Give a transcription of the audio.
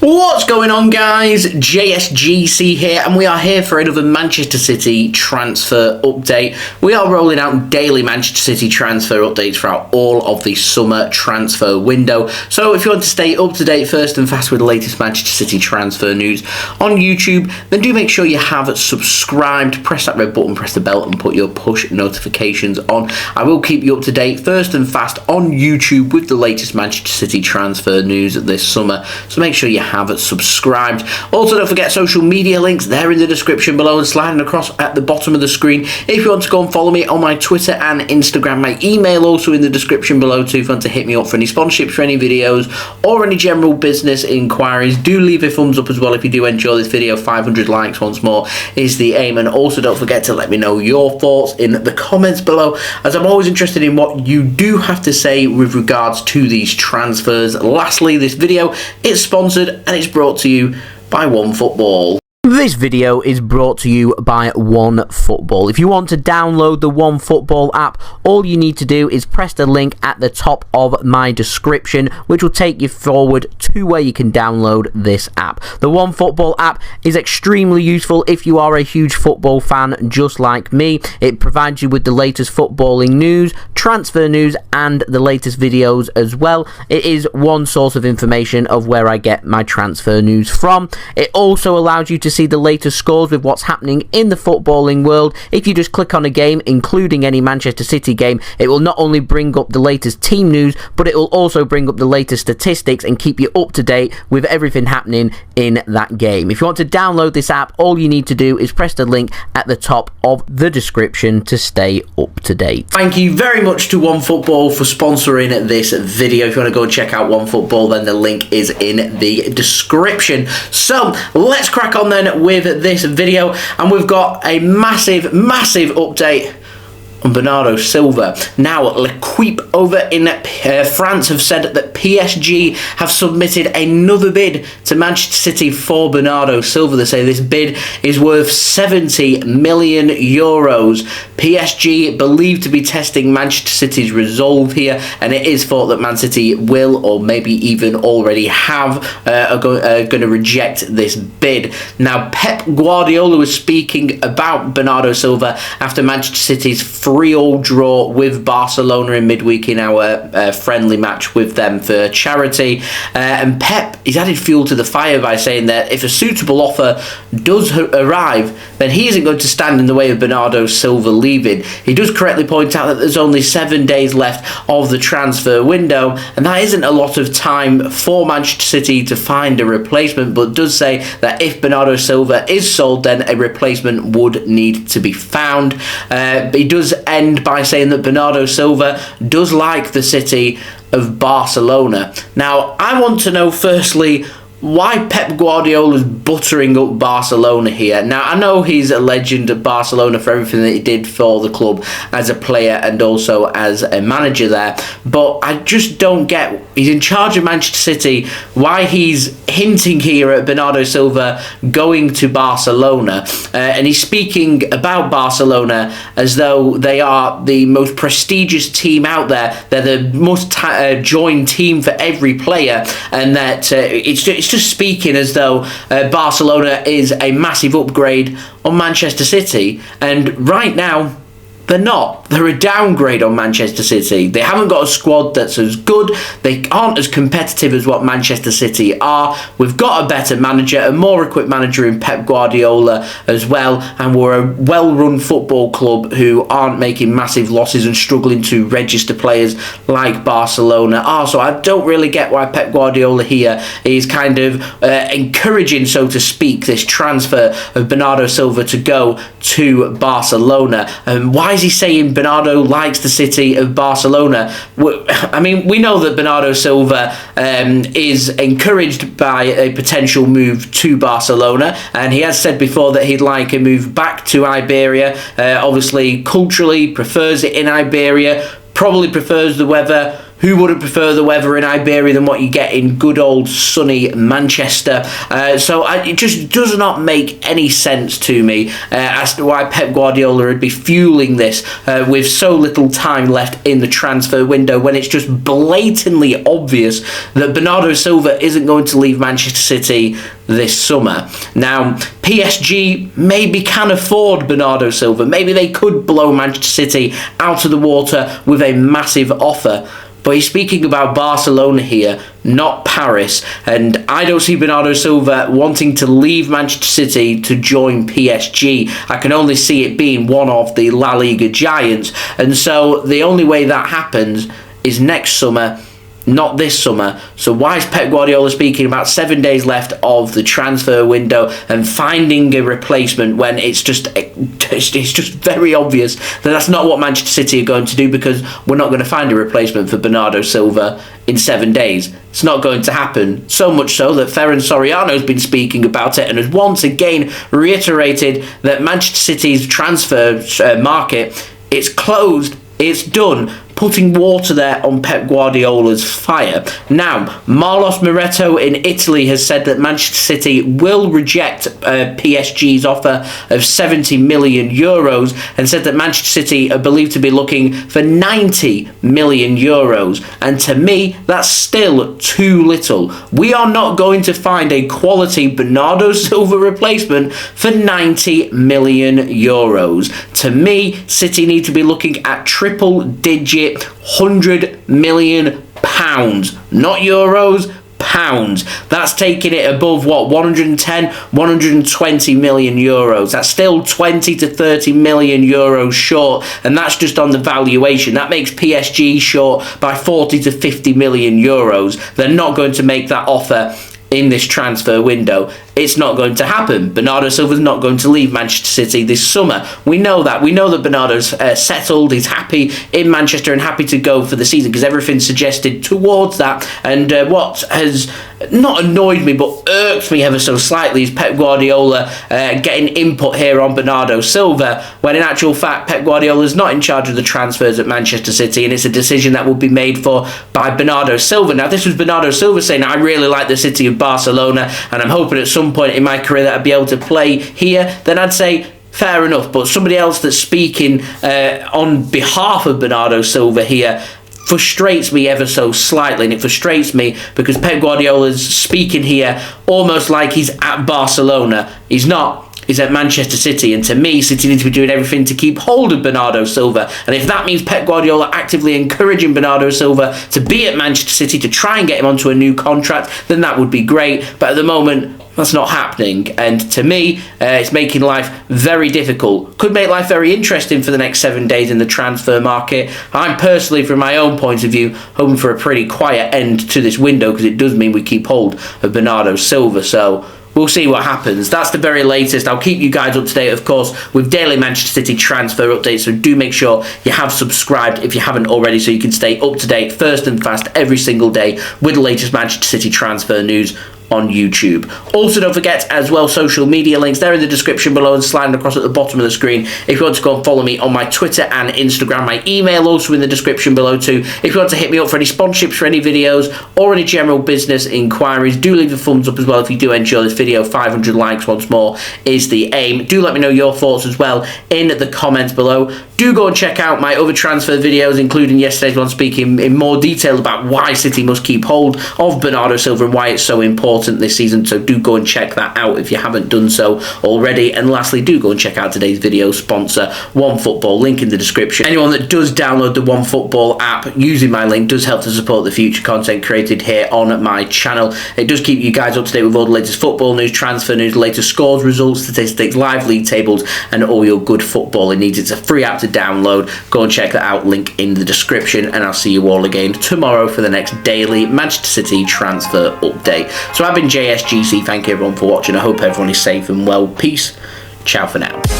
What's going on, guys? JSGC here, and we are here for another Manchester City transfer update. We are rolling out daily Manchester City transfer updates throughout all of the summer transfer window. So if you want to stay up to date first and fast with the latest Manchester City transfer news on YouTube, then do make sure you have subscribed, press that red button, press the bell, and put your push notifications on. I will keep you up to date first and fast on YouTube with the latest Manchester City transfer news this summer. So make sure you have subscribed. Also, don't forget social media links, they're in the description below and sliding across at the bottom of the screen. If you want to go and follow me on my Twitter and Instagram, my email also in the description below too. If you want to hit me up for any sponsorships for any videos or any general business inquiries, do leave a thumbs up as well if you do enjoy this video. 500 likes once more is the aim, and also don't forget to let me know your thoughts in the comments below, as I'm always interested in what you do have to say with regards to these transfers. Lastly, this video is sponsored and it's brought to you by OneFootball. This video is brought to you by OneFootball. If you want to download the OneFootball app, all you need to do is press the link at the top of my description, which will take you forward to where you can download this app. The OneFootball app is extremely useful if you are a huge football fan just like me. It provides you with the latest footballing news, transfer news, and the latest videos as well. It is one source of information of where I get my transfer news from. It also allows you to see the latest scores with what's happening in the footballing world. If you just click on a game, including any Manchester City game, it will not only bring up the latest team news, but it will also bring up the latest statistics and keep you up to date with everything happening in that game. If you want to download this app, all you need to do is press the link at the top of the description to stay up to date. Thank you very much to OneFootball for sponsoring this video. If you want to go and check out OneFootball, then the link is in the description. So let's crack on then with this video, and we've got a massive update on Bernardo Silva. Now, L'Equipe over in France have said that PSG have submitted another bid to Manchester City for Bernardo Silva. They say this bid is worth 70 million euros. PSG believed to be testing Manchester City's resolve here, and it is thought that Man City will, or maybe even already have, are going to reject this bid. Now, Pep Guardiola was speaking about Bernardo Silva after Manchester City's 3-3 draw with Barcelona in midweek in our friendly match with them for charity. And Pep, he's added fuel to the fire by saying that if a suitable offer does arrive, then he isn't going to stand in the way of Bernardo Silva leaving. He does correctly point out that there's only 7 days left of the transfer window, and that isn't a lot of time for Manchester City to find a replacement, but does say that if Bernardo Silva is sold, then a replacement would need to be found. He does end by saying that Bernardo Silva does like the city of Barcelona. Now, I want to know firstly why Pep Guardiola's buttering up Barcelona here. Now, I know he's a legend at Barcelona for everything that he did for the club as a player and also as a manager there, but I just don't get, he's in charge of Manchester City, why he's hinting here at Bernardo Silva going to Barcelona, and he's speaking about Barcelona as though they are the most prestigious team out there. They're the most joined team for every player, and that it's just speaking as though Barcelona is a massive upgrade on Manchester City, and right now they're not. They're a downgrade on Manchester City. They haven't got a squad that's as good. They aren't as competitive as what Manchester City are. We've got a better manager, a more equipped manager in Pep Guardiola as well, and we're a well-run football club who aren't making massive losses and struggling to register players like Barcelona are. So I don't really get why Pep Guardiola here is kind of encouraging, so to speak, this transfer of Bernardo Silva to go to Barcelona. Why is he saying Bernardo likes the city of Barcelona? I mean, we know that Bernardo Silva is encouraged by a potential move to Barcelona, and he has said before that he'd like a move back to Iberia. Obviously, culturally, prefers it in Iberia, probably prefers the weather Who wouldn't prefer the weather in Iberia than what you get in good old sunny Manchester? It just does not make any sense to me as to why Pep Guardiola would be fueling this with so little time left in the transfer window, when it's just blatantly obvious that Bernardo Silva isn't going to leave Manchester City this summer. Now, PSG maybe can afford Bernardo Silva. Maybe they could blow Manchester City out of the water with a massive offer. But he's speaking about Barcelona here, not Paris. And I don't see Bernardo Silva wanting to leave Manchester City to join PSG. I can only see it being one of the La Liga giants. And so the only way that happens is next summer, not this summer. So why is Pep Guardiola speaking about 7 days left of the transfer window and finding a replacement when it's just very obvious that that's not what Manchester City are going to do, because we're not going to find a replacement for Bernardo Silva in 7 days. It's not going to happen. So much so that Ferran Soriano has been speaking about it and has once again reiterated that Manchester City's transfer market, it's closed, it's done, putting water there on Pep Guardiola's fire. Now, Mateo Morreto in Italy has said that Manchester City will reject PSG's offer of 70 million euros and said that Manchester City are believed to be looking for 90 million euros. And to me, that's still too little. We are not going to find a quality Bernardo Silva replacement for 90 million euros. To me, City need to be looking at triple-digit £100 million, not euros, pounds. That's taking it above what, 110, 120 million euros. That's still 20 to 30 million euros short, and that's just on the valuation. That makes PSG short by 40 to 50 million euros. They're not going to make that offer in this transfer window. It's not going to happen. Bernardo Silva's not going to leave Manchester City this summer. We know that. We know that Bernardo's settled. He's happy in Manchester and happy to go for the season, because everything's suggested towards that. And what has not annoyed me but irked me ever so slightly is Pep Guardiola getting input here on Bernardo Silva, when in actual fact Pep Guardiola is not in charge of the transfers at Manchester City, and it's a decision that will be made by Bernardo Silva. Now, this was Bernardo Silva saying, I really like the city of Barcelona and I'm hoping at some point in my career that I'd be able to play here. Then I'd say fair enough. But somebody else that's speaking on behalf of Bernardo Silva here frustrates me ever so slightly, and it frustrates me because Pep Guardiola's speaking here almost like he's at Barcelona. He's not. He's at Manchester City, and to me, City need to be doing everything to keep hold of Bernardo Silva. And if that means Pep Guardiola actively encouraging Bernardo Silva to be at Manchester City to try and get him onto a new contract, then that would be great. But at the moment, that's not happening, and to me, it's making life very difficult. Could make life very interesting for the next 7 days in the transfer market. I'm personally, from my own point of view, hoping for a pretty quiet end to this window, because it does mean we keep hold of Bernardo Silva. So we'll see what happens. That's the very latest. I'll keep you guys up to date, of course, with daily Manchester City transfer updates, so do make sure you have subscribed if you haven't already, so you can stay up to date first and fast every single day with the latest Manchester City transfer news on YouTube. Also, don't forget as well, social media links, they're in the description below and sliding across at the bottom of the screen if you want to go and follow me on my Twitter and Instagram. My email also in the description below too. If you want to hit me up for any sponsorships for any videos or any general business inquiries, do leave a thumbs up as well if you do enjoy this video. 500 likes once more is the aim. Do let me know your thoughts as well in the comments below. Do go and check out my other transfer videos, including yesterday's one speaking in more detail about why City must keep hold of Bernardo Silva and why it's so important this season. So do go and check that out if you haven't done so already. And lastly, do go and check out today's video sponsor, OneFootball, link in the description. Anyone that does download the OneFootball app using my link does help to support the future content created here on my channel. It does keep you guys up to date with all the latest football news, transfer news, latest scores, results, statistics, live league tables, and all your good footballing needs. It's a free app to download. Go and check that out, link in the description, and I'll see you all again tomorrow for the next daily Manchester City transfer update. So I've been JSGC. Thank you everyone for watching. I hope everyone is safe and well. Peace. Ciao for now.